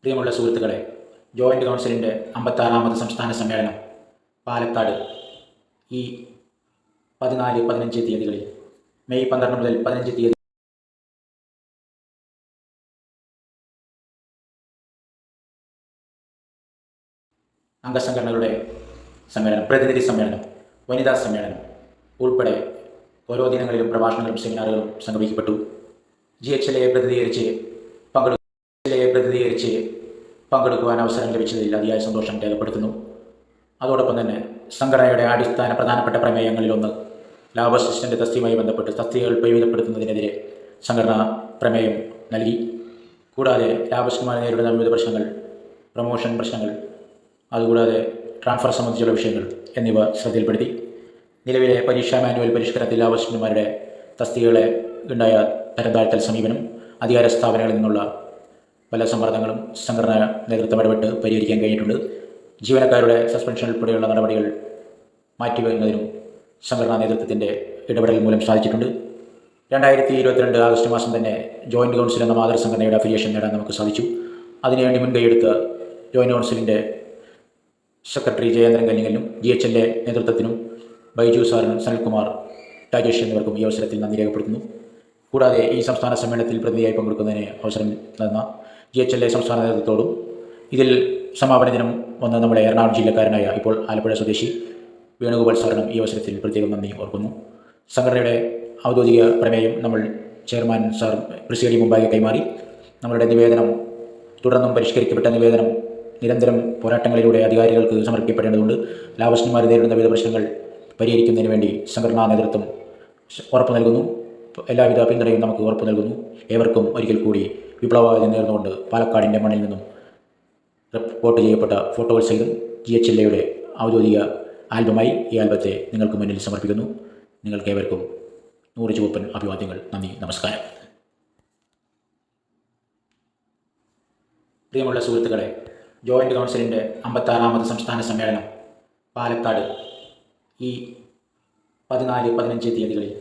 പ്രിയമുള്ള സുഹൃത്തുക്കളെ, ജോയിൻറ്റ് കൗൺസിലിൻ്റെ 56ാമത് സംസ്ഥാന സമ്മേളനം പാലക്കാട് ഈ 14-15 തീയതികളിൽ, മെയ് 12 മുതൽ 15 തീയതി അംഗസംഘടനകളുടെ സമ്മേളനം, പ്രതിനിധി സമ്മേളനം, വനിതാ സമ്മേളനം ഉൾപ്പെടെ ഓരോ ദിനങ്ങളിലും പ്രഭാഷണങ്ങളും സെമിനാറുകളും സംഘടിപ്പിക്കപ്പെട്ടു. GHLA പ്രതിനിധീകരിച്ച് പങ്കെടുക്കുവാൻ അവസരം ലഭിച്ചതിൽ അതിയായ സന്തോഷം രേഖപ്പെടുത്തുന്നു. അതോടൊപ്പം തന്നെ സംഘടനയുടെ അടിസ്ഥാന പ്രധാനപ്പെട്ട പ്രമേയങ്ങളിലൊന്ന് ലാബ് അസിസ്റ്റൻ്റ് തസ്തികയുമായി ബന്ധപ്പെട്ട് തസ്തികകൾ പരിമിതപ്പെടുത്തുന്നതിനെതിരെ സംഘടന പ്രമേയം നൽകി. കൂടാതെ ലാബ് അസിസ്റ്റന്റുമാർ നേരിടുന്ന വിവിധ പ്രശ്നങ്ങൾ, പ്രൊമോഷൻ പ്രശ്നങ്ങൾ, അതുകൂടാതെ ട്രാൻസ്ഫർ സംബന്ധിച്ചുള്ള വിഷയങ്ങൾ എന്നിവ ശ്രദ്ധയിൽപ്പെടുത്തി. നിലവിലെ പരീക്ഷാ മാനുവൽ പരിഷ്കരണത്തിൽ ലാബ് അസിസ്റ്റന്റുമാരുടെ തസ്തികകളെ ഉണ്ടായ തരംതാഴ്ത്തൽ സമീപനം, അധികാര സ്ഥാപനങ്ങളിൽ നിന്നുള്ള പല സമ്മർദ്ദങ്ങളും സംഘടനാ നേതൃത്വം ഇടപെട്ട് പരിഹരിക്കാൻ കഴിഞ്ഞിട്ടുണ്ട്. ജീവനക്കാരുടെ സസ്പെൻഷൻ ഉൾപ്പെടെയുള്ള നടപടികൾ മാറ്റിവെക്കുന്നതിനും സംഘടനാ നേതൃത്വത്തിൻ്റെ ഇടപെടൽ മൂലം സാധിച്ചിട്ടുണ്ട്. 2022 ആഗസ്റ്റ് മാസം തന്നെ ജോയിൻറ്റ് കൗൺസിൽ എന്ന മാതൃസംഘടനയുടെ അഫിലിയേഷൻ നേടാൻ നമുക്ക് സാധിച്ചു. അതിനുവേണ്ടി മുൻകൈയെടുത്ത ജോയിൻറ്റ് കൗൺസിലിൻ്റെ സെക്രട്ടറി ജയേന്ദ്രൻ കല്ലിങ്ങലിനും GHLA നേതൃത്വത്തിനും ബൈജു സാറിനും സനൽകുമാർ, രാജേഷ് എന്നിവർക്കും ഈ അവസരത്തിൽ നന്ദി രേഖപ്പെടുത്തുന്നു. കൂടാതെ ഈ സംസ്ഥാന സമ്മേളനത്തിൽ പ്രതിനിധിയായി പങ്കെടുക്കുന്നതിന് അവസരം നൽകുന്ന GHLA സംസ്ഥാന നേതൃത്വത്തോടും ഇതിൽ സമാപന ദിനം വന്ന് നമ്മുടെ എറണാകുളം ജില്ലക്കാരനായ ഇപ്പോൾ ആലപ്പുഴ സ്വദേശി വേണുഗോപാൽ സാറിനും ഈ അവസരത്തിൽ പ്രത്യേകം നന്ദി ഓർക്കുന്നു. സംഘടനയുടെ ഔദ്യോഗിക പ്രമേയം നമ്മൾ ചെയർമാൻ സാർ പ്രസിഡന്റ് മുമ്പാകെ കൈമാറി. നമ്മളുടെ നിവേദനം, തുടർന്നും പരിഷ്കരിക്കപ്പെട്ട നിവേദനം നിരന്തരം പോരാട്ടങ്ങളിലൂടെ അധികാരികൾക്ക് സമർപ്പിക്കപ്പെടേണ്ടതുണ്ട്. ലാബ് നേരിടുന്ന വിവിധ പ്രശ്നങ്ങൾ പരിഹരിക്കുന്നതിന് വേണ്ടി സംഘടനാ നേതൃത്വം ഉറപ്പു നൽകുന്നു. എല്ലാവിധ പിന്തുണയും നമുക്ക് ഉറപ്പു നൽകുന്നു. ഏവർക്കും ഒരിക്കൽ കൂടി വിപ്ലവാദി നേർന്നുകൊണ്ട് പാലക്കാടിൻ്റെ മണ്ണിൽ നിന്നും റിപ്പോർട്ട് ചെയ്യപ്പെട്ട ഫോട്ടോകൾ സഹിതം GHLAയുടെ ഔദ്യോഗിക ആൽബമായി ഈ ആൽബത്തെ നിങ്ങൾക്ക് മുന്നിൽ സമർപ്പിക്കുന്നു. നിങ്ങൾക്ക് ഏവർക്കും 100 ചുവപ്പൻ അഭിവാദ്യങ്ങൾ. നന്ദി, നമസ്കാരം. പ്രിയമുള്ള സുഹൃത്തുക്കളെ, ജോയിൻറ്റ് കൗൺസിലിൻ്റെ 56ാമത് സംസ്ഥാന സമ്മേളനം പാലക്കാട് ഈ 14-15 തീയതികളിൽ,